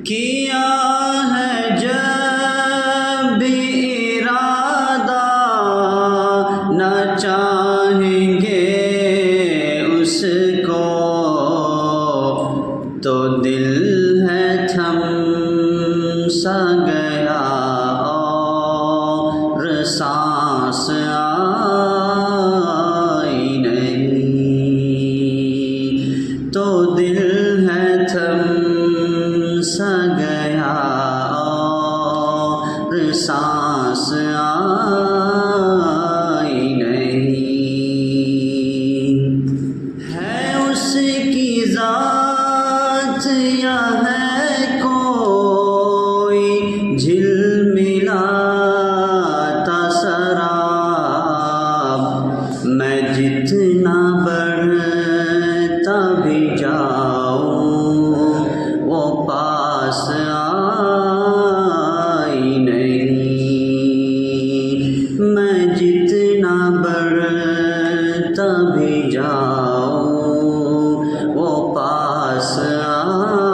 کیا ہے جب بھی ارادہ نہ چاہیں گے اس کو، تو دل ہے تھم سا گیا اور سانس آئی نہیں، تو دل ہے تھم سا گیا اور سانس آئی نہیں۔ ہے اس کی ذات یا ہے کوئی جھلملاتا سراب، میں جتنا بڑھتا بھی جاؤں وہ پاس آئی نہیں، میں جتنا بڑھتا بھی جاؤں وہ پاس آئی